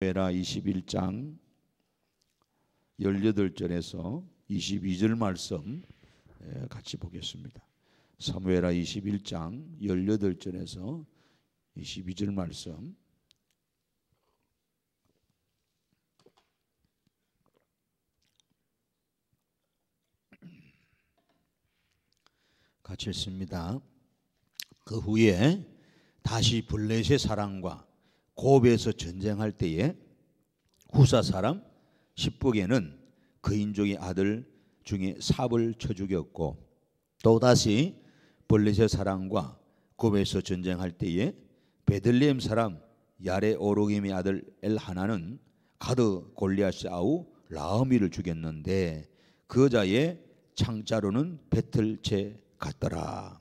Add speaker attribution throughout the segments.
Speaker 1: 사무엘하 21장 18절에서 22절 말씀 같이 보겠습니다. 사무엘하 21장 18절에서 22절 말씀 같이 읽습니다. 그 후에 다시 블레셋 사람과 고베에서 전쟁할 때에 후사 사람 십북에는 그인족의 아들 중에 삽을 쳐 죽였고, 또다시 블레셋 사람과 고베에서 전쟁할 때에 베들레헴 사람 야레 오르김의 아들 엘하나는 가드 골리앗의 아우 라흐미를 죽였는데 그 여자의 창자로는 배틀채 같더라.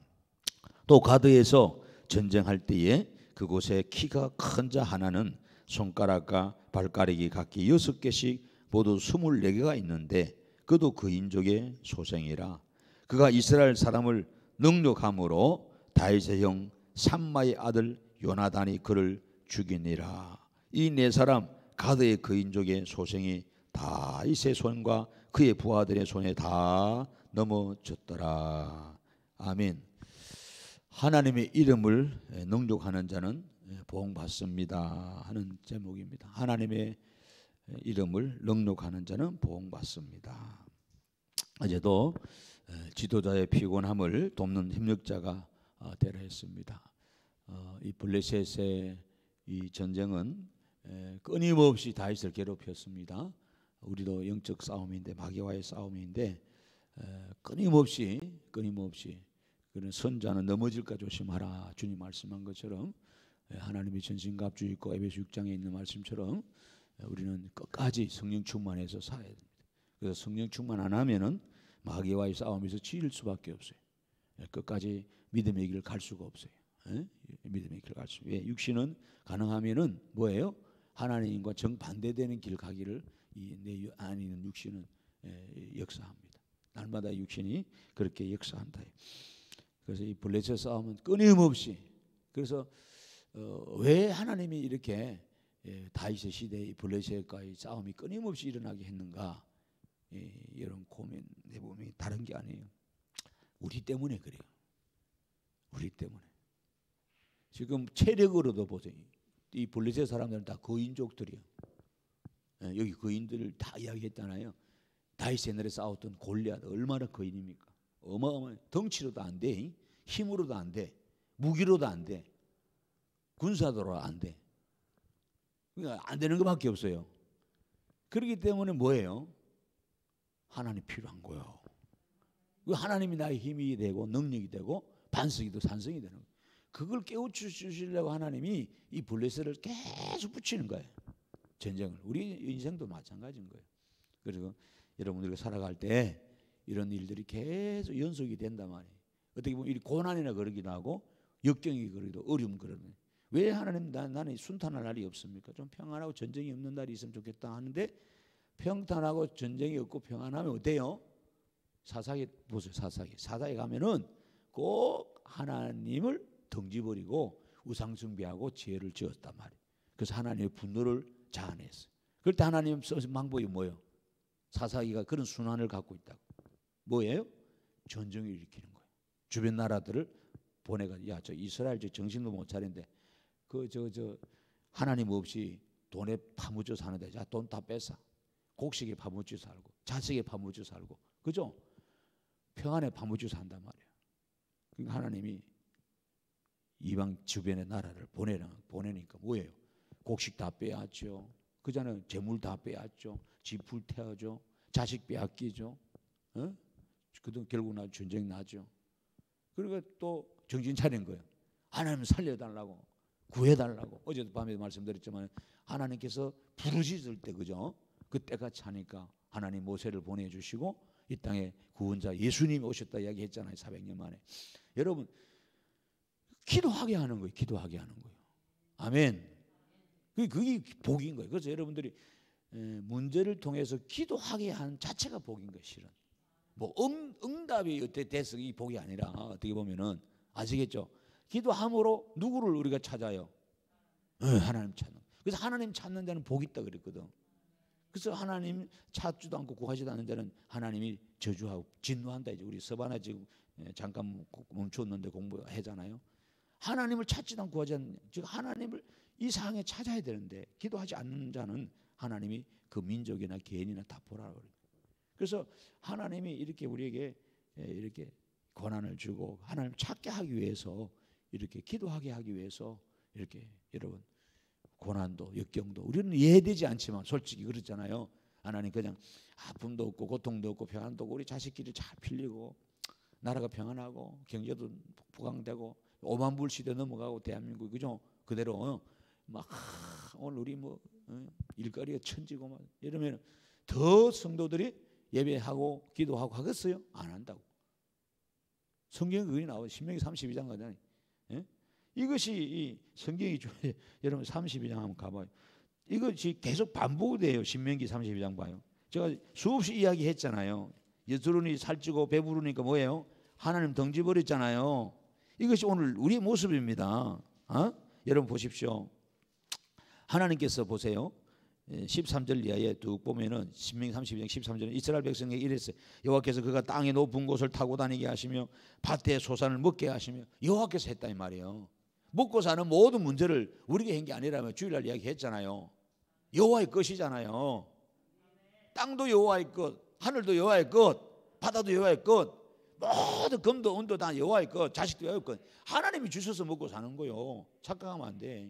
Speaker 1: 또 가드에서 전쟁할 때에 그곳에 키가 큰 자 하나는 손가락과 발가락이 각기 6개씩 모두 24개가 있는데 그도 그인족의 소생이라. 그가 이스라엘 사람을 능력함으로 다윗의 형 삼마의 아들 요나단이 그를 죽이니라. 이 네 사람 가드의 그인족의 소생이 다윗의 손과 그의 부하들의 손에 다 넘어졌더라. 아멘. 하나님의 이름을 능욕하는 자는 보응받습니다 하는 제목입니다. 하나님의 이름을 능욕하는 자는 보응받습니다. 어제도 지도자의 피곤함을 돕는 협력자가 되라 했습니다. 이 블레셋의 이 전쟁은 끊임없이 다윗을 괴롭혔습니다. 우리도 영적 싸움인데, 마귀와의 싸움인데 끊임없이 그런 선자는 넘어질까 조심하라. 주님 말씀한 것처럼 하나님의 전신갑주 있고 에베소 6장에 있는 말씀처럼 우리는 끝까지 성령 충만해서 살아야 됩니다. 그래서 성령 충만 안 하면은 마귀와의 싸움에서 지릴 수밖에 없어요. 끝까지 믿음의 길을 갈 수가 없어요. 믿음의 길을 갈 수. 왜? 육신은 가능하면은 뭐예요? 하나님과 정반대되는 길 가기를 내 안에 있는 육신은 역사합니다. 날마다 육신이 그렇게 역사한다. 그래서 이 블레셋 싸움은 끊임없이, 그래서 왜 하나님이 이렇게 다윗의 시대의 블레셋과의 싸움이 끊임없이 일어나게 했는가? 이런 고민해 보면 다른 게 아니에요. 우리 때문에 그래요. 우리 때문에. 지금 체력으로도 보세요. 이 블레셋 사람들은 다 거인족들이에요. 여기 거인들을 다 이야기했잖아요. 다윗 옛날에 싸웠던 골리앗 얼마나 거인입니까? 어마어마해. 덩치로도 안 돼, 힘으로도 안 돼, 무기로도 안 돼, 군사도로 안 돼. 그러니까 안 되는 것밖에 없어요. 그렇기 때문에 뭐예요? 하나님 필요한 거예요. 하나님이 나의 힘이 되고 능력이 되고 반석이 되고 산성이 되는 거예요. 그걸 깨우치시려고 하나님이 이 블레셋을 계속 붙이는 거예요. 전쟁을. 우리 인생도 마찬가지인 거예요. 그리고 여러분들이 살아갈 때 이런 일들이 계속 연속이 된단 말이에요. 어떻게 보면 이 고난이나 그러기도 하고 역경이 그러기도 어려움 그러면 왜 하나님 나는 순탄할 날이 없습니까? 좀 평안하고 전쟁이 없는 날이 있으면 좋겠다 하는데 평탄하고 전쟁이 없고 평안하면 어때요? 사사기 보세요. 사사기 가면은 꼭 하나님을 덩지버리고 우상 숭배하고 죄를 지었단 말이에요. 그래서 하나님의 분노를 자아냈어요. 그럴 때 하나님 쓰신 방법이 뭐예요? 사사기가 그런 순환을 갖고 있다고. 뭐예요? 전쟁을 일으키는 거예요. 주변 나라들을 보내가지고 야, 저 이스라엘 저 정신도 못 차린데 저 하나님 없이 돈에 파묻혀 사는데 자, 돈 다 뺏어. 곡식에 파묻혀 살고 자식에 파묻혀 살고, 그죠? 평안에 파묻혀 산단 말이에요. 그러니까 하나님이 이방 주변의 나라를 보내니까 뭐예요? 곡식 다 빼앗죠. 그자는 재물 다 빼앗죠. 집 불태워죠. 자식 빼앗기죠. 그도 결국 나 전쟁 나죠. 그러니까 또 정신 차린 거예요. 하나님 살려달라고, 구해달라고. 어제도 밤에 말씀드렸지만 하나님께서 부르짖을 때, 그죠? 그때가 차니까 하나님 모세를 보내주시고 이 땅에 구원자 예수님이 오셨다 이야기했잖아요. 400년 만에. 여러분 기도하게 하는 거예요. 기도하게 하는 거예요. 아멘. 그게 복인 거예요. 그래서 여러분들이 문제를 통해서 기도하게 하는 자체가 복인 거예요. 실은 뭐 응답이 어때 돼서 이 복이 아니라 어떻게 보면은 아시겠죠? 기도함으로 누구를 우리가 찾아요? 하나님 찾는. 그래서 하나님 찾는 자는 복이 있다 그랬거든. 그래서 하나님 찾지도 않고 구하지도 않는 자는 하나님이 저주하고 진노한다. 이제 우리 서바나 지금 잠깐 멈췄는데 공부하잖아요. 하나님을 찾지도 않고 구하지 않는, 즉 하나님을 이 상황에 찾아야 되는데 기도하지 않는 자는 하나님이 그 민족이나 개인이나 다 보라고 그래요. 그래서 하나님이 이렇게 우리에게 이렇게 권한을 주고 하나님 찾게 하기 위해서 이렇게 기도하게 하기 위해서 이렇게 여러분 고난도 역경도 우리는 이해되지 않지만 솔직히 그렇잖아요. 하나님 그냥 아픔도 없고 고통도 없고 평안도 없고 우리 자식끼리 잘 필리고 나라가 평안하고 경제도 부강되고 5만 불 시대 넘어가고 대한민국 그죠? 그대로 막 오늘 우리 뭐 일거리가 천지고 막 이러면 더 성도들이 예배하고 기도하고 하겠어요? 안 한다고. 성경에 그게 나와요. 신명기 32장 가잖아요. 예? 이것이 이 성경이 여러분 32장 한번 가봐요. 이것이 계속 반복돼요. 신명기 32장 봐요. 제가 수없이 이야기했잖아요. 예수론이 살찌고 배부르니까 뭐예요? 하나님 덩지 버렸잖아요. 이것이 오늘 우리의 모습입니다. 여러분 보십시오. 하나님께서 보세요. 13절 이하에 쭉 보면은 신명기 32장 13절에 이스라엘 백성에게 이랬어요. 여호와께서 그가 땅의 높은 곳을 타고 다니게 하시며 밭에 소산을 먹게 하시며 여호와께서 했다 이 말이에요. 먹고 사는 모든 문제를 우리가 한 게 아니라면 주일날 이야기했잖아요. 여호와의 것이잖아요. 땅도 여호와의 것, 하늘도 여호와의 것, 바다도 여호와의 것, 모든 금도 은도 다 여호와의 것, 자식도 여호와의 것. 하나님이 주셔서 먹고 사는 거요. 착각하면 안 돼.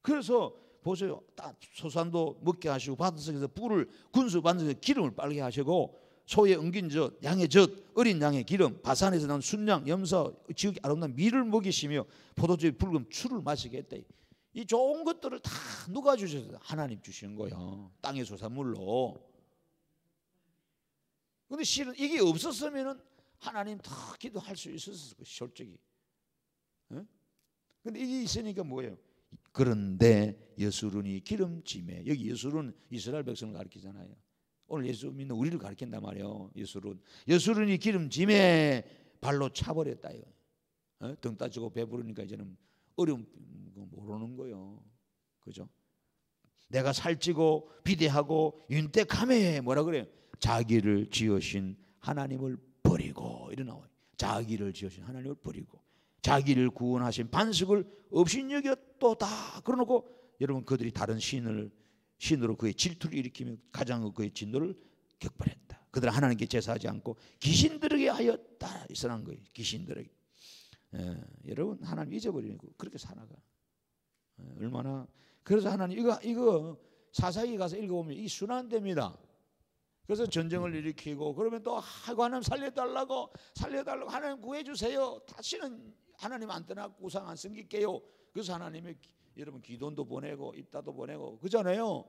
Speaker 1: 그래서 보세요. 소산도 먹게 하시고 바닷속에서 뿔을 군수 만들어서 기름을 빨게 하시고 소의 엉긴 젖, 양의 젖, 어린 양의 기름, 바산에서 나온 순양, 염소, 지극히 아름다운 밀을 먹이시며 포도주의 붉은 술을 마시게 했다. 이 좋은 것들을 다 누가 주셨어요? 하나님 주시는 거예요. 땅의 소산물로. 근데 실은 이게 없었으면은 하나님 다 기도할 수 있었을 거예요. 솔직히. 근데 이게 있으니까 뭐예요? 그런데 여수론이 기름짐에, 여기 여수론 이스라엘 백성을 가리키잖아요. 오늘 예수 믿는 우리를 가리킨단 말이에요. 여수론이 기름짐에 발로 차버렸다 이거. 등 따지고 배부르니까 이제는 어려움 모르는 거예요. 그죠? 내가 살찌고 비대하고 윤택함에 뭐라 그래요? 자기를 지으신 하나님을 버리고 이래 나와요. 자기를 지으신 하나님을 버리고 자기를 구원하신 반석을 업신여겼도다. 그러놓고 여러분 그들이 다른 신으로 그의 질투를 일으키며 가장 그의 진노를 격발했다. 그들은 하나님께 제사하지 않고 귀신들에게 하였다. 이선한 거예요. 귀신들에게. 여러분 하나님 잊어버리고 그렇게 살아가. 얼마나. 그래서 하나님 이거 사사기 가서 읽어보면 이 순환됩니다. 그래서 전쟁을 일으키고 그러면 또 하나님 살려달라고 하나님 구해주세요. 다시는 하나님 안 떠나고 우상 안 섬길게요. 그래서 하나님이 여러분 기돈도 보내고 입다도 보내고 그잖아요.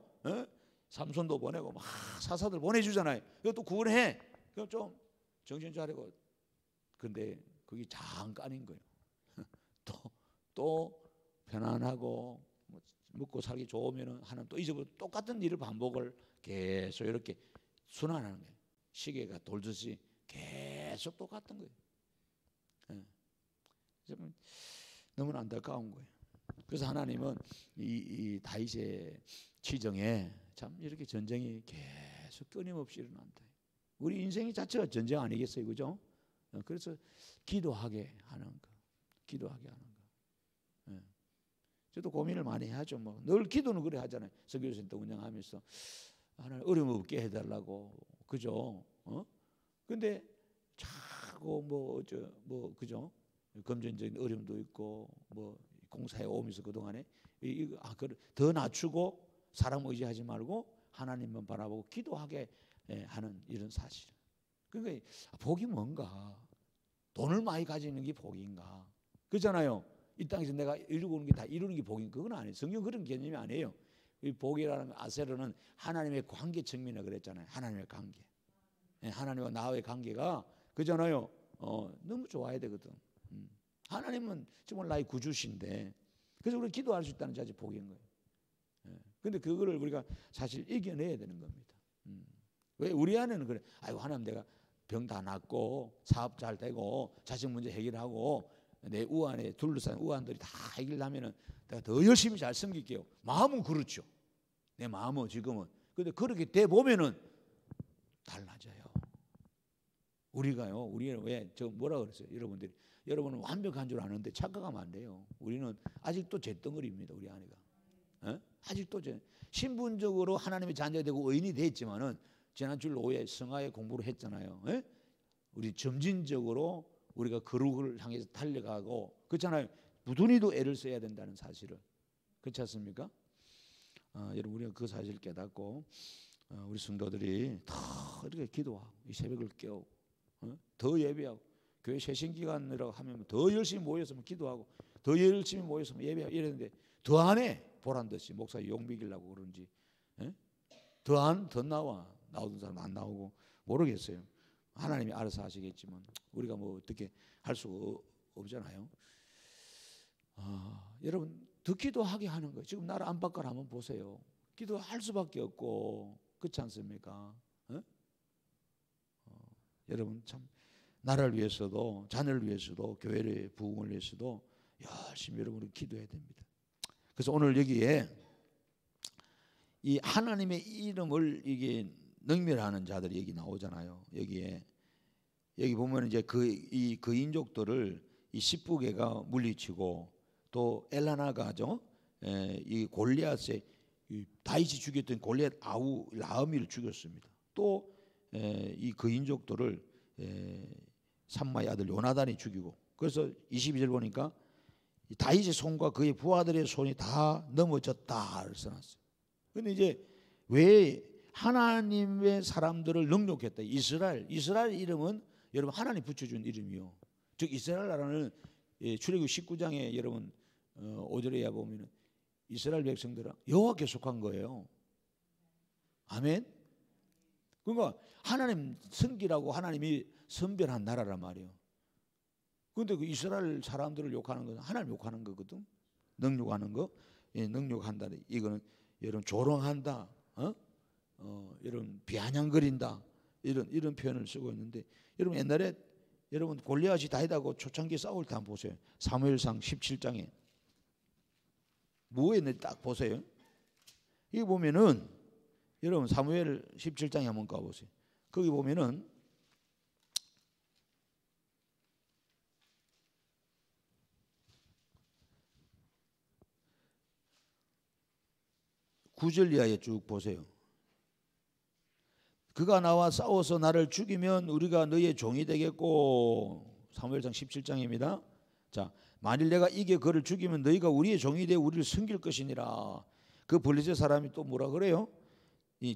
Speaker 1: 삼손도 보내고 막 사사들 보내주잖아요. 그것도 구원해. 그럼 좀 정신 차리고. 근데 그게 잠깐인 거예요. 또 편안하고 먹고 살기 좋으면은 하나님 또 잊어버려 똑같은 일을 반복을 계속 이렇게 순환하는 거예요. 시계가 돌듯이 계속 똑같은 거예요. 너무나 안타까운 거예요. 그래서 하나님은 이 다윗의 치정에 참 이렇게 전쟁이 계속 끊임없이 일어난다. 우리 인생이 자체가 전쟁 아니겠어요, 그죠? 그래서 기도하게 하는 거, 기도하게 하는 거. 저도 고민을 많이 하죠. 뭐 늘 기도는 그래 하잖아요. 설교센터 운영하면서 하나님 어려움 없게 해달라고, 그죠? 근데 자꾸 그죠? 금전적인 어려움도 있고 뭐 공사에 오면서 그 동안에 더 낮추고 사람 의지하지 말고 하나님만 바라보고 기도하게 하는 이런 사실. 그러니까 복이 뭔가? 돈을 많이 가지는 게 복인가? 그렇잖아요. 이 땅에서 내가 이루고 오는 게 다 이루는 게 복인 그건 아니에요. 성경 그런 개념이 아니에요. 이 복이라는 아세르는 하나님의 관계 측면에 그랬잖아요. 하나님의 관계. 하나님과 나와의 관계가 그잖아요. 너무 좋아야 되거든. 하나님은 정말 나의 구주신데 그래서 우리가 기도할 수 있다는 자체 복인 거예요. 그런데 그거를 우리가 사실 이겨내야 되는 겁니다. 왜 우리 안에는 그래? 아이고 하나님 내가 병 다 낫고 사업 잘 되고 자식 문제 해결하고 내 우환에 둘러싼 우환들이 다 해결하면은 내가 더 열심히 잘 섬길게요. 마음은 그렇죠. 내 마음은 지금은. 근데 그렇게 돼 보면은 달라져요. 우리는 왜 저 뭐라 그랬어요? 여러분은 완벽한 줄 아는데 착각하면 안 돼요. 우리는 아직도 잿덩어리입니다. 우리 아내가. 아직도 신분적으로 하나님의 자녀가 되고 의인이 됐지만은 지난주 오후에 성화의 공부를 했잖아요. 우리 점진적으로 우리가 거룩을 향해서 달려가고 그렇잖아요. 무던히도 애를 써야 된다는 사실을. 그렇지 않습니까? 여러분 우리가 그 사실을 깨닫고 우리 성도들이 더 이렇게 기도하고 이 새벽을 깨우고 더 예배하고 교회 새신기간이라고 하면 더 열심히 모였으면 기도하고 더 열심히 모였으면 예배하고 이랬는데 더 안 해. 보란듯이 목사 용비기려고 그런지 더 나오던 사람 안 나오고 모르겠어요. 하나님이 알아서 하시겠지만 우리가 뭐 어떻게 할 수 없잖아요. 여러분 더 기도하게 하는 거예요. 지금 나라 안팎을 한번 보세요. 기도할 수밖에 없고 그렇지 않습니까? 여러분 참 나라를 위해서도 자녀를 위해서도 교회의 부흥을 위해서도 열심히 여러분은 기도해야 됩니다. 그래서 오늘 여기에 이 하나님의 이름을 이게 능멸하는 자들이 여기 나오잖아요. 여기 보면 이제 이 거인족들을 이 십부개가 물리치고 또 엘라나가죠. 이 골리앗의 다윗이 죽였던 골리앗 아우 라흐미를 죽였습니다. 또 이 거인족들을 삼마의 아들 요나단이 죽이고 그래서 22절 보니까 다윗의 손과 그의 부하들의 손이 다 넘어졌다 써놨어요. 그런데 이제 왜 하나님의 사람들을 능욕했다. 이스라엘 이름은 여러분 하나님 붙여준 이름이요. 즉 이스라엘 나라는 출애굽 19장에 여러분 5절에 보면은 이스라엘 백성들은 여호와께 속한 거예요. 아멘. 그러니까 하나님 섬기라고 하나님이 선별한 나라란 말이에요. 그런데 그 이스라엘 사람들을 욕하는 것은 하나님 욕하는 거거든. 능욕하는 거, 능욕한다. 이거는 여러분 조롱한다, 여러분 비아냥거린다 이런 표현을 쓰고 있는데 여러분 옛날에 여러분 골리앗이 다윗하고 초창기 싸울 때 한번 보세요. 사무엘상 17장에 뭐에 있는지 딱 보세요. 여기 보면은 여러분 사무엘 17장에 한번 가보세요. 거기 보면은 구절 이하에 쭉 보세요. 그가 나와 싸워서 나를 죽이면 우리가 너의 종이 되겠고 사무엘상 17장입니다. 자, 만일 내가 이겨 그를 죽이면 너희가 우리의 종이 되어 우리를 섬길 것이니라. 그 블레셋 사람이 또 뭐라 그래요?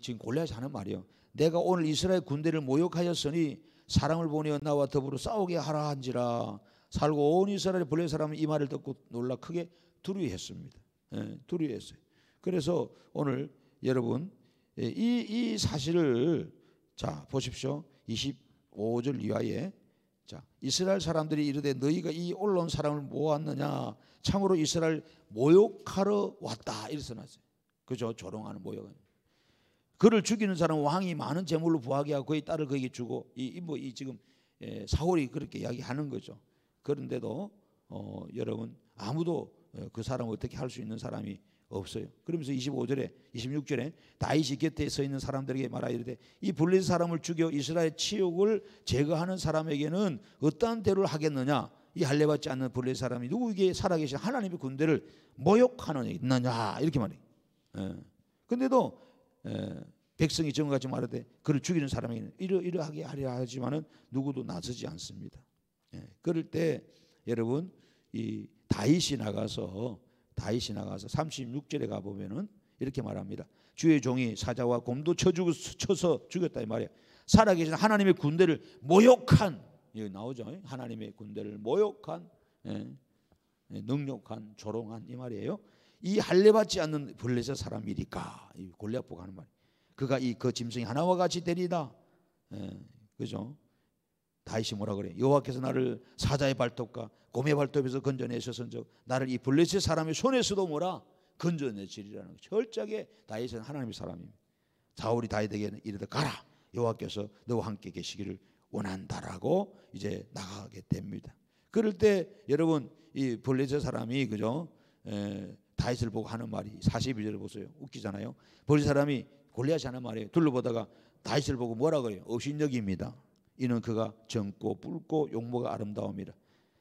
Speaker 1: 지금 골리앗이 하는 말이에요. 내가 오늘 이스라엘 군대를 모욕하였으니 사람을 보내어 나와 더불어 싸우게 하라 한지라. 살고 온 이스라엘 블레셋 사람은 이 말을 듣고 놀라 크게 두려워했습니다. 두려워했어요. 그래서 오늘 여러분 이 사실을 자 보십시오. 25절 이하에 자 이스라엘 사람들이 이르되 너희가 이 올라온 사람을 모았느냐 참으로 이스라엘 모욕하러 왔다 이렇게 써놨어요. 그죠? 조롱하는 모욕. 그를 죽이는 사람은 왕이 많은 재물로 부하게 하고 그의 딸을 그에게 주고 이 지금 사울이 그렇게 이야기하는 거죠. 그런데도 여러분 아무도 그 사람을 어떻게 할 수 있는 사람이 없어요. 그러면서 25절에 26절에 다윗이 곁에 서 있는 사람들에게 말하이르되 이 블레셋 사람을 죽여 이스라엘 치욕을 제거하는 사람에게는 어떠한 대로를 하겠느냐. 이 할례받지 않는 블레셋 사람이 누구에게 살아계신 하나님의 군대를 모욕하느냐 이렇게 말해요. 근데도 백성이 정같이 말하되 그를 죽이는 사람에게는 이러하게 하려 하지만은 누구도 나서지 않습니다. 그럴 때 여러분 이 다윗이 나가서 36절에 가보면은 이렇게 말합니다. 주의 종이 사자와 곰도 쳐서 죽였다 이 말이야. 살아계신 하나님의 군대를 모욕한 여기 나오죠. 하나님의 군대를 모욕한 능욕한 조롱한 이 말이에요. 이 할례받지 않는 블레셋 사람이리까 이 골리앗 보고 하는 말. 그가 그 짐승이 하나와 같이 되리다. 그죠? 다윗이 뭐라 그래? 여호와께서 나를 사자의 발톱과 곰의 발톱에서 건져내셔서적 나를 이 블레셋 사람의 손에서도 뭐라 건져내시리라는 거. 철저하게 다윗은 하나님의 사람입니다. 사울이 다윗에게 이르되 가라. 여호와께서 너와 함께 계시기를 원한다라고 이제 나가게 됩니다. 그럴 때 여러분 이 블레셋 사람이 그죠? 다윗을 보고 하는 말이 42절을 보세요. 웃기잖아요. 블레셋 사람이 골리앗이 하는 말이에요. 둘러보다가 다윗을 보고 뭐라 그래요? 업신여깁니다. 이는 그가 젊고 붉고 용모가 아름다움이라.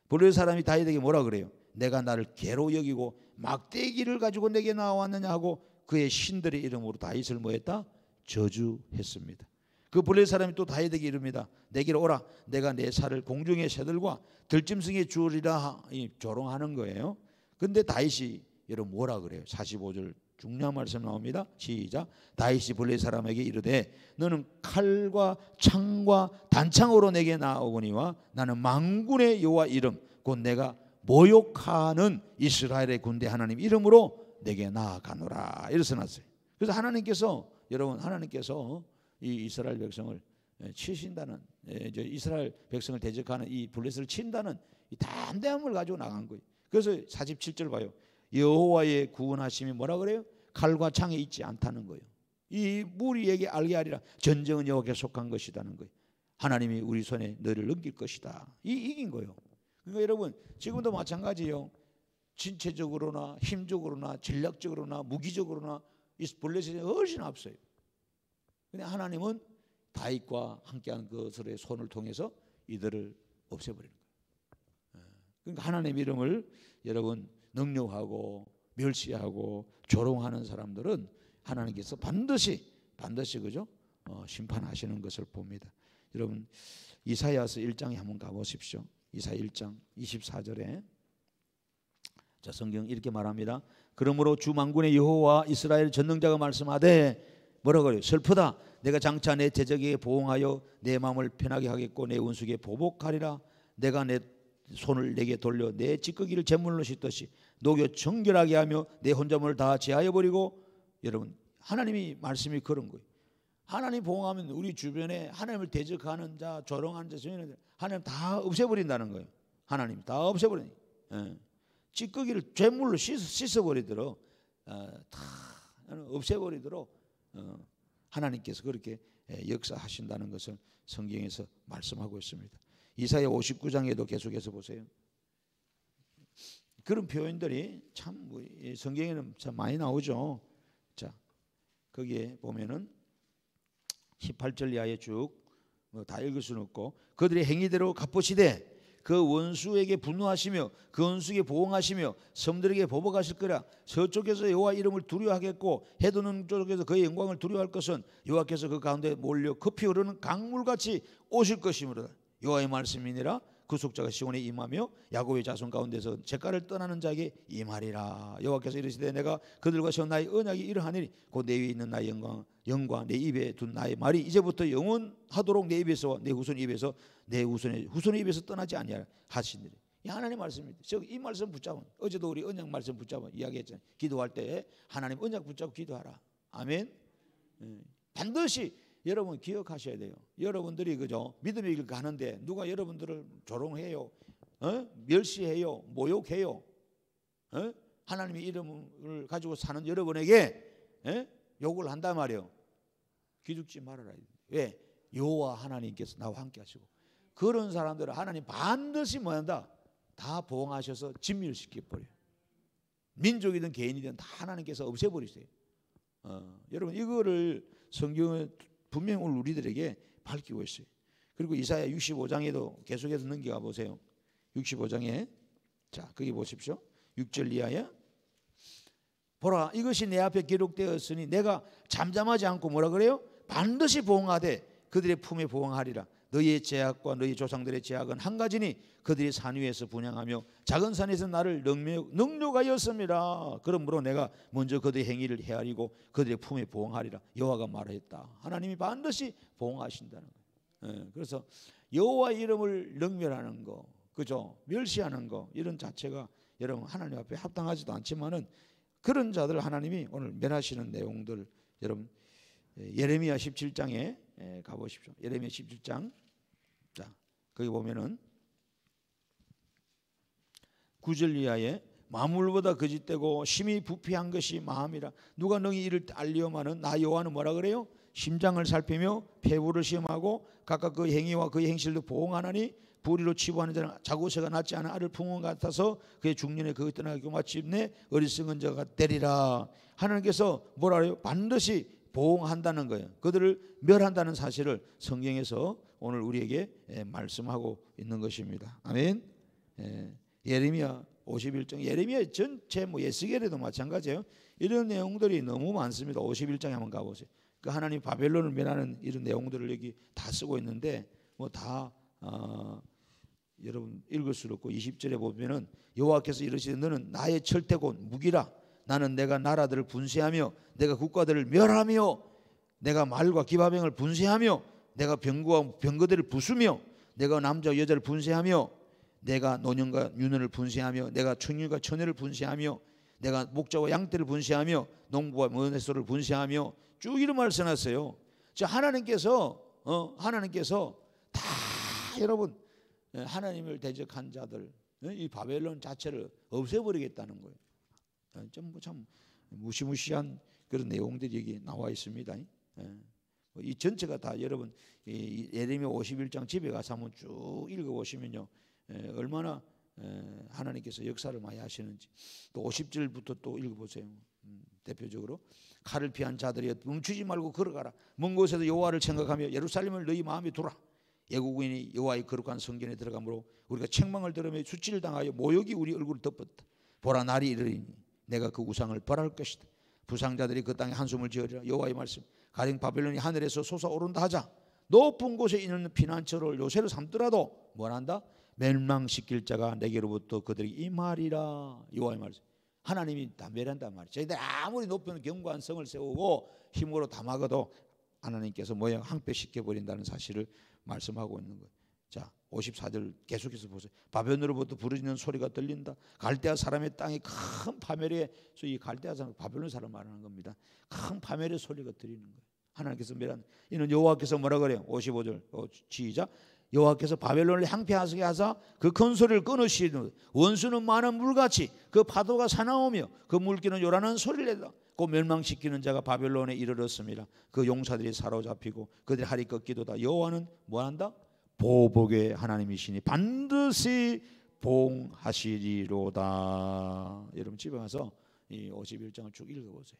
Speaker 1: 블레셋 사람이 다윗에게 뭐라 그래요? 내가 나를 개로 여기고 막대기를 가지고 내게 나왔느냐 하고 그의 신들의 이름으로 다윗을 뭐했다? 저주했습니다. 그 블레셋 사람이 또 다윗에게 이릅니다. 내게로 오라. 내가 내 살을 공중의 새들과 들짐승에 주리라 조롱하는 거예요. 근데 다윗이 여러분 뭐라 그래요? 45절 중요한 말씀 나옵니다. 시작. 다윗이 블레셋 사람에게 이르되 너는 칼과 창과 단창으로 내게 나오거니와 나는 만군의 여호와 이름 곧 내가 모욕하는 이스라엘의 군대 하나님 이름으로 내게 나아가노라. 이래서 놨어요. 그래서 하나님께서 여러분 하나님께서 이 이스라엘 백성을 치신다는 이스라엘 백성을 대적하는 이 블레셋을 친다는 이 담대함을 가지고 나간 거예요. 그래서 47절 봐요. 여호와의 구원하심이 뭐라 그래요? 칼과 창에 있지 않다는 거예요. 이 무리에게 알게 하리라. 전쟁은 여호와께 속한 것이라는 거예요. 하나님이 우리 손에 너를 넘길 것이다. 이긴 거예요. 그러니까 여러분 지금도 마찬가지예요. 신체적으로나 힘적으로나 전략적으로나 무기적으로나 이 블레셋이 훨씬 앞서요. 근데 하나님은 다윗과 함께한 그들의 손을 통해서 이들을 없애버리는 거예요. 그러니까 하나님 이름을 여러분 능욕하고 멸시하고 조롱하는 사람들은 하나님께서 반드시 그죠? 심판하시는 것을 봅니다. 여러분 이사야서 1장에 한번 가보십시오. 이사야 1장 24절에 자 성경 이렇게 말합니다. 그러므로 주 만군의 여호와 이스라엘 전능자가 말씀하되 뭐라 그래요? 슬프다. 내가 장차 내 대적에게 보응하여 내 마음을 편하게 하겠고 내 원수에게 보복하리라. 내가 내 손을 내게 돌려 내 찌꺼기를 제물로 씻듯이 녹여 정결하게 하며 내 혼자물을 다 제하여 버리고. 여러분 하나님이 말씀이 그런 거예요. 하나님 보응하면 우리 주변에 하나님을 대적하는 자 조롱하는 자 하나님 다 없애버린다는 거예요. 하나님 다 없애버리니 찌꺼기를 제물로 씻어버리도록 다 없애버리도록 하나님께서 그렇게 역사하신다는 것을 성경에서 말씀하고 있습니다. 이사야 59장에도 계속해서 보세요. 그런 표현들이 참 성경에는 참 많이 나오죠. 자, 거기에 보면은 18절 이하에 쭉 다 읽을 수는 없고 그들의 행위대로 갚으시되 그 원수에게 분노하시며 그 원수에게 보응하시며 섬들에게 보복하실 거라. 서쪽에서 여호와 이름을 두려워하겠고 해돋는 쪽에서 그의 영광을 두려워할 것은 여호와께서 그 가운데 몰려 급히 흐르는 강물같이 오실 것이므로 여호와의 말씀이니라. 구속자가 시온에 임하며 야곱의 자손 가운데서 제가를 떠나는 자에게 임하리라. 여호와께서 이르시되 내가 그들과 세운 나의 언약이 이러하니니 곧 내 위에 있는 나의 영광 내 입에 둔 나의 말이 이제부터 영원하도록 내 입에서 내 후손의 입에서 내 후손의 입에서 떠나지 아니하라 하시니라. 이 하나님 말씀입니다. 이 말씀 붙잡은 어제도 우리 언약 말씀 붙잡은 이야기했잖아요. 기도할 때 하나님 언약 붙잡고 기도하라. 아멘. 반드시 여러분 기억하셔야 돼요. 여러분들이 그죠 믿음의 길 가는데 누가 여러분들을 조롱해요, 멸시해요, 모욕해요, 하나님의 이름을 가지고 사는 여러분에게 욕을 한단 말이에요. 기죽지 말아라. 왜? 여호와 하나님께서 나와 함께 하시고 그런 사람들은 하나님 반드시 뭐한다? 다 보응하셔서 진멸시켜버려요. 민족이든 개인이든 다 하나님께서 없애버리세요. 여러분 이거를 성경은 분명히 오늘 우리들에게 밝히고 있어요. 그리고 이사야 65장에도 계속해서 넘겨가 보세요. 65장에 자 거기 보십시오. 6절 이하에 보라 이것이 내 앞에 기록되었으니 내가 잠잠하지 않고 뭐라 그래요? 반드시 보응하되 그들의 품에 보응하리라. 너희의 죄악과 너희 조상들의 죄악은 한 가지니 그들이 산 위에서 분향하며 작은 산에서 나를 능욕하였습니다. 그러므로 내가 먼저 그들의 행위를 헤아리고 그들의 품에 보응하리라. 여호와가 말했다. 하나님이 반드시 보응하신다는 거예요. 그래서 여호와 이름을 능멸하는 거, 그죠? 멸시하는 거 이런 자체가 여러분 하나님 앞에 합당하지도 않지만은 그런 자들 하나님이 오늘 멸하시는 내용들 여러분 예레미야 17장에 가보십시오. 예레미야 17장 자 거기 보면은 9절 이하에 만물보다 거짓되고 심히 부패한 것이 마음이라. 누가 너희 이를 알리오마는 나 여호와는 뭐라 그래요? 심장을 살피며 폐부를 시험하고 각각 그 행위와 그의 행실도 보응하나니 부리로 치부하는 자는 자고새가 낳지 않은 알을 품은 것 같아서 그의 중년에 그것 떠나고 마침내 어리석은 자가 되리라. 하나님께서 뭐라 그래요? 반드시 보응한다는 거예요. 그들을 멸한다는 사실을 성경에서 오늘 우리에게 말씀하고 있는 것입니다. 아멘. 예레미야 51장, 예레미야 전체 예스겔에도 마찬가지예요. 이런 내용들이 너무 많습니다. 51장에 한번 가보세요. 그 하나님 바벨론을 멸하는 이런 내용들을 여기 다 쓰고 있는데 다 여러분 읽을 수 없고 20절에 보면은 여호와께서 이르시되 너는 나의 철퇴 곧 무기라. 나는 내가 나라들을 분쇄하며 내가 국가들을 멸하며 내가 말과 기바병을 분쇄하며 내가 병거와 병거들을 부수며 내가 남자와 여자를 분쇄하며 내가 노년과 유년을 분쇄하며 내가 청년과 처녀를 분쇄하며 내가 목자와 양떼를 분쇄하며 농부와 머네소를 분쇄하며 쭉 이런 말을 써놨어요. 자, 하나님께서 다 여러분 하나님을 대적한 자들 이 바벨론 자체를 없애버리겠다는 거예요. 참 무시무시한 그런 내용들이 여기 나와 있습니다. 이 전체가 다 여러분 예레미야 51장 집에 가서 한번 쭉 읽어보시면요 얼마나 하나님께서 역사를 많이 하시는지. 또 50절부터 또 읽어보세요. 대표적으로 칼을 피한 자들이 멈추지 말고 걸어가라. 먼 곳에서 여호와를 생각하며 예루살렘을 너희 마음에 두라. 애국인이 여호와의 거룩한 성전에 들어가므로 우리가 책망을 들으며 수치를 당하여 모욕이 우리 얼굴을 덮었다. 보라 날이 이르리니 내가 그 우상을 벌할 것이다. 부상자들이 그 땅에 한숨을 지으리라. 여호와의 말씀. 가령 바벨론이 하늘에서 솟아오른다 하자. 높은 곳에 있는 피난처를 요새를 삼더라도 뭘 한다? 멸망시킬 자가 내게로부터 그들이 임하리라. 여호와의 말씀. 하나님이 다 멸한단 말이에요. 저희들 아무리 높은 견고한 성을 세우고 힘으로 다 막아도 하나님께서 모양 항폐시켜 버린다는 사실을 말씀하고 있는 거예요. 자, 54절 계속해서 보세요. 바벨론으로부터 부르짖는 소리가 들린다. 갈대아 사람의 땅에 큰 파멸의, 이 갈대아 사람 바벨론 사람 말하는 겁니다. 큰 파멸의 소리가 들리는 거예요. 하나님께서 멸한. 이는 여호와께서 뭐라 그래요? 55절 시작. 여호와께서 바벨론을 향폐하게 하사 그 큰 소리를 끊으시는 원수는 많은 물같이 그 파도가 사나우며 그 물기는 요란한 소리를 내다. 곧 멸망시키는 자가 바벨론에 이르렀습니다. 그 용사들이 사로잡히고 그들의 팔이 꺾이도다. 여호와는 뭐한다? 보복의 하나님이시니 반드시 보응하시리로다. 여러분 집에 가서 이 51장을 쭉 읽어보세요.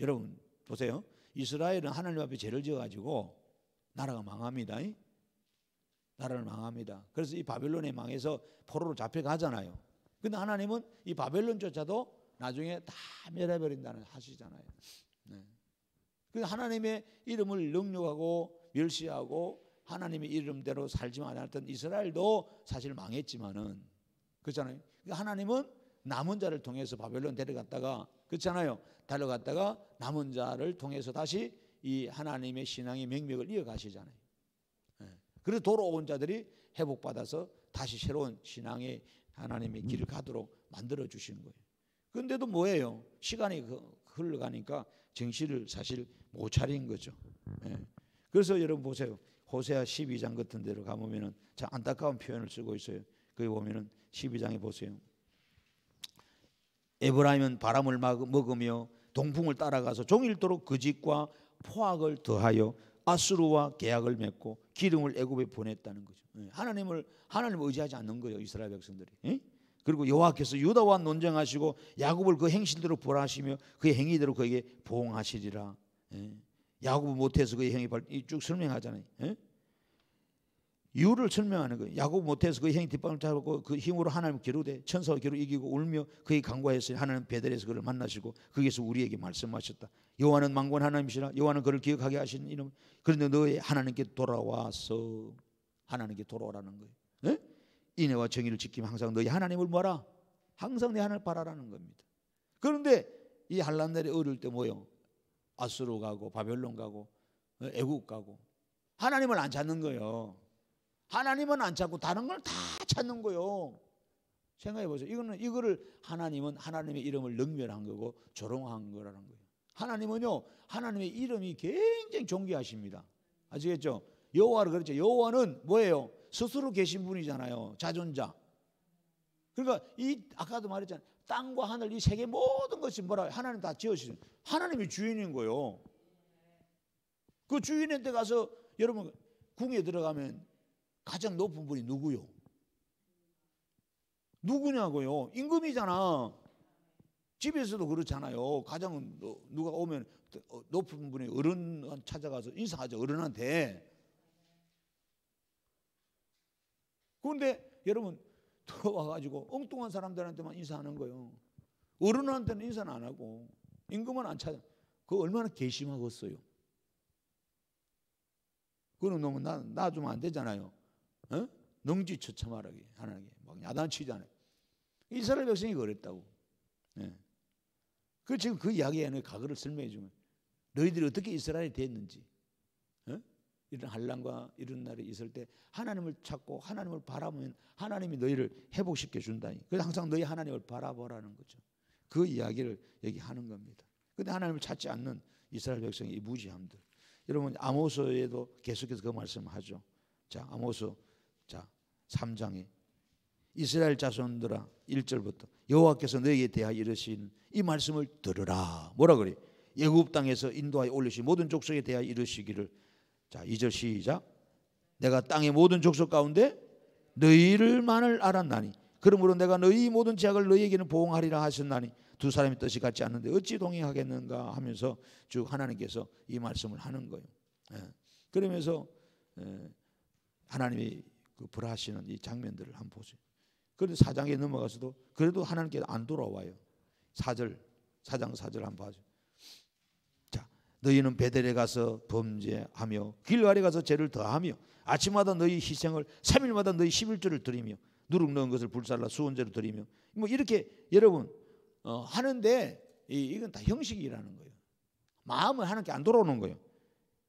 Speaker 1: 여러분 보세요. 이스라엘은 하나님 앞에 죄를 지어가지고 나라가 망합니다. 나라를 망합니다. 그래서 이 바벨론에 망해서 포로로 잡혀가잖아요. 근데 하나님은 이 바벨론조차도 나중에 다 멸해버린다는 하시잖아요. 네. 그래서 하나님의 이름을 능욕하고 멸시하고 하나님의 이름대로 살지만 않았던 이스라엘도 사실 망했지만은 그렇잖아요. 하나님은 남은 자를 통해서 바벨론 데려갔다가 그렇잖아요. 데려갔다가 남은 자를 통해서 다시 이 하나님의 신앙의 명맥을 이어가시잖아요. 그래서 돌아온 자들이 회복받아서 다시 새로운 신앙의 하나님의 길을 가도록 만들어 주시는 거예요. 그런데도 뭐예요? 시간이 흘러가니까 정신을 사실 못 차린 거죠. 그래서 여러분 보세요. 호세아 12장 같은 데로 가보면은 참 안타까운 표현을 쓰고 있어요. 거기 보면은 12장에 보세요. 에브라임은 바람을 먹으며 동풍을 따라가서 종일토록 거짓과 포악을 더하여 아수르와 계약을 맺고 기름을 애굽에 보냈다는 거죠. 하나님을 의지하지 않는 거예요, 이스라엘 백성들이. 그리고 여호와께서 유다와 논쟁하시고 야곱을 그 행실대로 벌하시며 그의 행위대로 그에게 보응하시리라. 야곱은 못해서 그의 행위 쭉 설명하잖아요. 이유를 설명하는 거예요. 야곱 못해서 그의 행위 뒷방을 잡고 그 힘으로 하나님을 겨루되 천사와 겨루 이기고 울며 그의 간과했으니 하나님 베델에서 그를 만나시고 거기서 우리에게 말씀하셨다. 여호와는 만군 하나님이시라. 여호와는 그를 기억하게 하신 이름. 그런데 너의 하나님께 돌아와서 하나님께 돌아오라는 거예요. 인애와 정의를 지키면 항상 너희 하나님을 뭐라? 항상 내 하나님을 바라라는 겁니다. 그런데 이 한란날에 어릴 때 뭐요? 아수르 가고 바벨론 가고 애국 가고 하나님을 안 찾는 거예요. 하나님은 안 찾고 다른 걸 다 찾는 거예요. 생각해 보세요. 이거를 하나님은 하나님의 이름을 능멸한 거고 조롱한 거라는 거예요. 하나님은요, 하나님의 이름이 굉장히 존귀하십니다. 아시겠죠? 여호와를 그렇죠. 여호와는 뭐예요? 스스로 계신 분이잖아요. 자존자. 그러니까 아까도 말했잖아요. 땅과 하늘 이 세계 모든 것이 뭐라 하나님 다 지으시죠. 하나님이 주인인 거예요. 그 주인한테 가서 여러분 궁에 들어가면 가장 높은 분이 누구요? 누구냐고요? 임금이잖아. 집에서도 그렇잖아요. 가장 누가 오면 높은 분이 어른 찾아가서 인사하죠. 어른한테. 그런데 여러분 들어와가지고 엉뚱한 사람들한테만 인사하는 거예요. 어른한테는 인사는 안 하고 임금은 안 찾아. 그거 얼마나 괘씸하겠어요. 그거는 너무 놔주면 안 되잖아요. 어? 능지처참하게 하나님께 막 야단치잖아요. 이스라엘 백성이 그랬다고. 예. 그 지금 그 이야기에는 과거를 설명해 주면 너희들이 어떻게 이스라엘이 됐는지, 어? 이런 환난과 이런 날이 있을 때 하나님을 찾고 하나님을 바라보면 하나님이 너희를 회복시켜 준다니. 그래서 항상 너희 하나님을 바라보라는 거죠. 그 이야기를 여기 하는 겁니다. 그런데 하나님을 찾지 않는 이스라엘 백성의 이 무지함들. 여러분 아모스에도 계속해서 그 말씀하죠. 자, 아모스 자 3장에 이스라엘 자손들아 1절부터 여호와께서 너희에 대하여 이르시는 이 말씀을 들으라. 뭐라 그래? 애굽 땅에서 인도하여 올리신 모든 족속에 대하여 이르시기를. 자 2절 시작. 내가 땅의 모든 족속 가운데 너희를만을 알았나니 그러므로 내가 너희 모든 죄악을 너희에게는 보응하리라 하셨나니 두 사람의 뜻이 같지 않는데 어찌 동행하겠는가 하면서 쭉 하나님께서 이 말씀을 하는 거예요. 그러면서 하나님이 그 벌하시는 이 장면들을 한번 보세요. 그런데 4장에 넘어가서도 그래도 하나님께 안 돌아와요. 4장 4절 한번 봐죠. 자, 너희는 베델에 가서 범죄하며 길갈에 가서 죄를 더하며 아침마다 너희 희생을 3일마다 너희 11조를 드리며 누룩 넣은 것을 불살라 수원제로 드리며 뭐 이렇게 여러분 하는데 이건 다 형식이라는 거예요. 마음은 하나님께 안 돌아오는 거예요.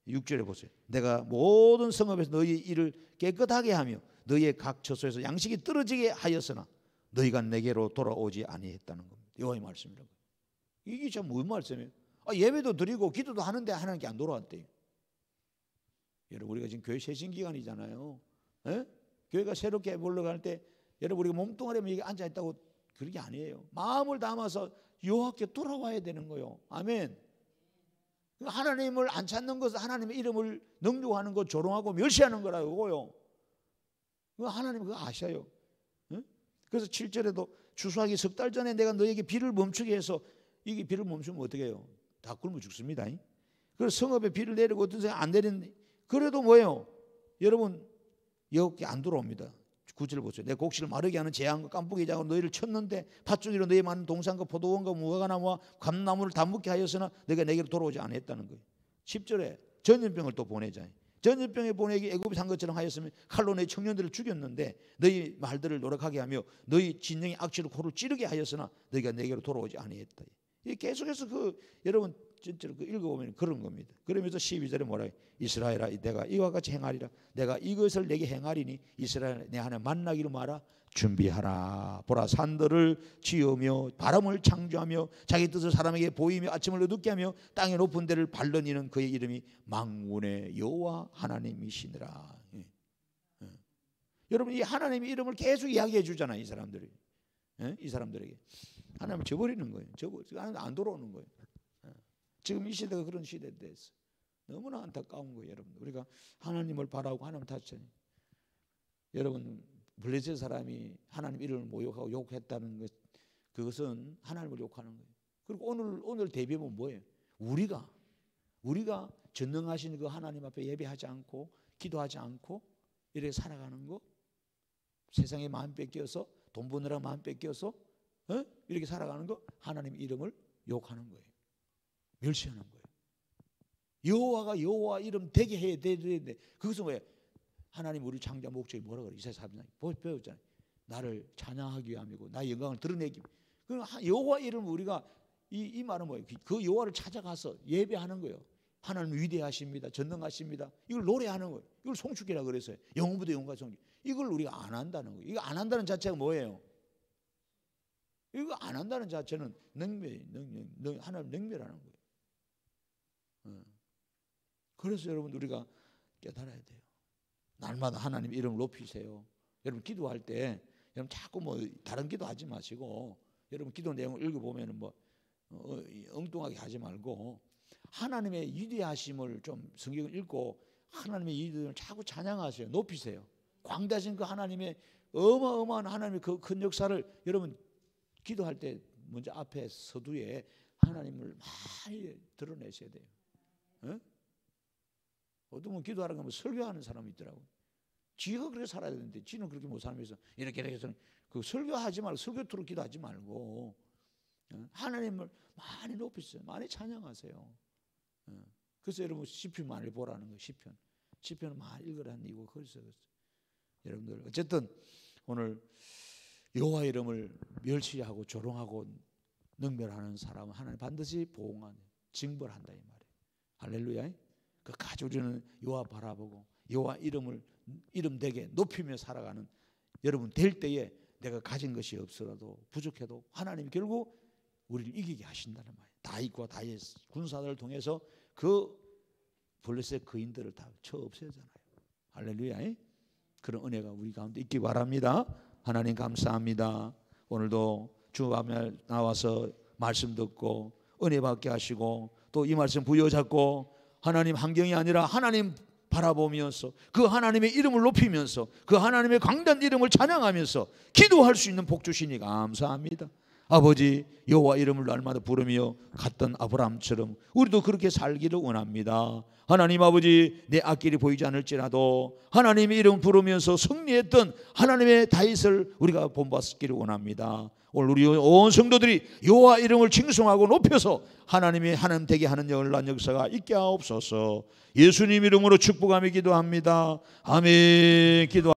Speaker 1: 6절에 보세요. 내가 모든 성읍에서 너희 일을 깨끗하게 하며 너희의 각 처소에서 양식이 떨어지게 하였으나 너희가 내게로 돌아오지 아니했다는 겁니다. 여호와의 말씀이라고. 이게 참 무슨 말씀이에요? 예배도 드리고 기도도 하는데 하나님께 안 돌아왔대요. 여러분 우리가 지금 교회 새신 기간이잖아요. 에? 교회가 새롭게 올라갈 때 여러분 우리가 몸뚱아리에 여기 앉아 있다고 그런 게 아니에요. 마음을 담아서 여호와께 돌아와야 되는 거예요. 아멘. 하나님을 안 찾는 것은 하나님의 이름을 능욕하는 것, 조롱하고 멸시하는 거라고요. 하나님 그거 아셔요. 응? 그래서 7절에도 추수하기 석 달 전에 내가 너에게 비를 멈추게 해서 이게 비를 멈추면 어떻게 해요? 다 굶어 죽습니다. 그래서 성읍에 비를 내리고 어떤 사람이 안 내리는 그래도 뭐예요? 여러분 여호와께 안 돌아옵니다. 9절 보세요. 내 곡식을 마르게 하는 재앙과 깐풍기 장으로 너희를 쳤는데 밭중이로 너희 많은 동산과 포도원과 무화과나무와 감나무를 다 묻게 하였으나 너희가 내게로 돌아오지 않았다는 거예요. 10절에 전염병을 또 보내잖아요. 전염병에 보내기 애굽이 산 것처럼 하였으면 칼로 너희 청년들을 죽였는데 너희 말들을 노력하게 하며 너희 진영의 악취로 코를 찌르게 하였으나 너희가 내게로 돌아오지 아니했다. 계속해서 여러분 진짜로 읽어보면 그런 겁니다. 그러면서 12절에 뭐라 해요? 이스라엘아 내가 이와 같이 행하리라. 내가 이것을 내게 행하리니 이스라엘 내 하나님 만나기를 마라. 준비하라. 보라 산들을 지으며 바람을 창조하며 자기 뜻을 사람에게 보이며 아침을 어둡게 하며 땅의 높은 데를 발르니는 그의 이름이 만군의 여호와 하나님이시니라. 여러분 이 하나님의 이름을 계속 이야기해 주잖아요. 이 사람들이. 이 사람들에게 하나님을 저버리는 거예요. 안 돌아오는 거예요. 지금 이 시대가 그런 시대에 됐어. 너무나 안타까운 거예요. 여러분 우리가 하나님을 바라고 하나님 탓하니 여러분 블레셋 사람이 하나님 이름을 모욕하고 욕했다는 것 그것은 하나님을 욕하는 거예요. 그리고 오늘 대비하면 뭐예요? 우리가 전능하신 그 하나님 앞에 예배하지 않고 기도하지 않고 이렇게 살아가는 거 세상에 마음 뺏겨서 돈 버느라 마음 뺏겨서 이렇게 살아가는 거 하나님 이름을 욕하는 거예요. 멸시하는 거예요. 여호와가 여호와 이름 되게 해야 되는데 그것은 왜? 하나님 우리 창조 목적이 뭐라 그래? 이사야 4장 배웠잖아요. 나를 찬양하기 위함이고 나의 영광을 드러내기. 그럼 여호와 이름 우리가 이 말은 뭐예요? 그 여호와를 찾아가서 예배하는 거예요. 하나님 위대하십니다. 전능하십니다. 이걸 노래하는 거예요. 이걸 송축이라 그랬어요. 영혼부터 영혼과 송축. 이걸 우리가 안 한다는 거예요. 이거 안 한다는 자체가 뭐예요? 이거 안 한다는 자체는 하나님 능멸하는 거예요. 그래서 여러분 우리가 깨달아야 돼요. 날마다 하나님 이름을 높이세요. 여러분 기도할 때 여러분 자꾸 뭐 다른 기도하지 마시고 여러분 기도 내용을 읽어보면 뭐 엉뚱하게 하지 말고 하나님의 위대하심을 좀 성경을 읽고 하나님의 위대함을 자꾸 찬양하세요. 높이세요. 광대하신 그 하나님의 어마어마한 하나님의 그 큰 역사를 여러분 기도할 때 먼저 앞에 서두에 하나님을 많이 드러내셔야 돼요. 어? 어떤 분 기도하러 가면 설교하는 사람이 있더라고요. 지가 그렇게 살아야 되는데 지는 그렇게 못 살면서 이렇게 해서 그 설교하지 말고 설교토록 기도하지 말고 하나님을 많이 높이세요. 많이 찬양하세요. 그래서 여러분 시편 많이 보라는 거예요. 시편을 많이 읽으라는 이유가 그래서 여러분들 어쨌든 오늘 여호와 이름을 멸시하고 조롱하고 능멸하는 사람은 하나님 반드시 보응하는 징벌한다 이 말이에요. 할렐루야. 그 가족들은 여호와 바라보고 여호와 이름 되게 높이며 살아가는 여러분 될 때에 내가 가진 것이 없어도 부족해도 하나님이 결국 우리를 이기게 하신다는 말이에요. 다윗과 다윗 군사들을 통해서 그 블레셋 거인들을 다 쳐 없애잖아요. 할렐루야. 그런 은혜가 우리 가운데 있기 바랍니다. 하나님 감사합니다. 오늘도 주 앞에 나와서 말씀 듣고 은혜 받게 하시고 또 이 말씀 부여잡고 하나님 환경이 아니라 하나님 바라보면서 그 하나님의 이름을 높이면서 그 하나님의 광대한 이름을 찬양하면서 기도할 수 있는 복 주시니 감사합니다. 아버지 여호와 이름을 날마다 부르며 갔던 아브라함처럼 우리도 그렇게 살기를 원합니다. 하나님 아버지 내 앞길이 보이지 않을지라도 하나님의 이름 부르면서 승리했던 하나님의 다윗을 우리가 본받기를 원합니다. 오늘 우리 온 성도들이 여호와 이름을 칭송하고 높여서 하나님의 하나님 되게 하는 영원한 역사가 있게 하옵소서. 예수님 이름으로 축복하며 기도합니다. 아멘. 기도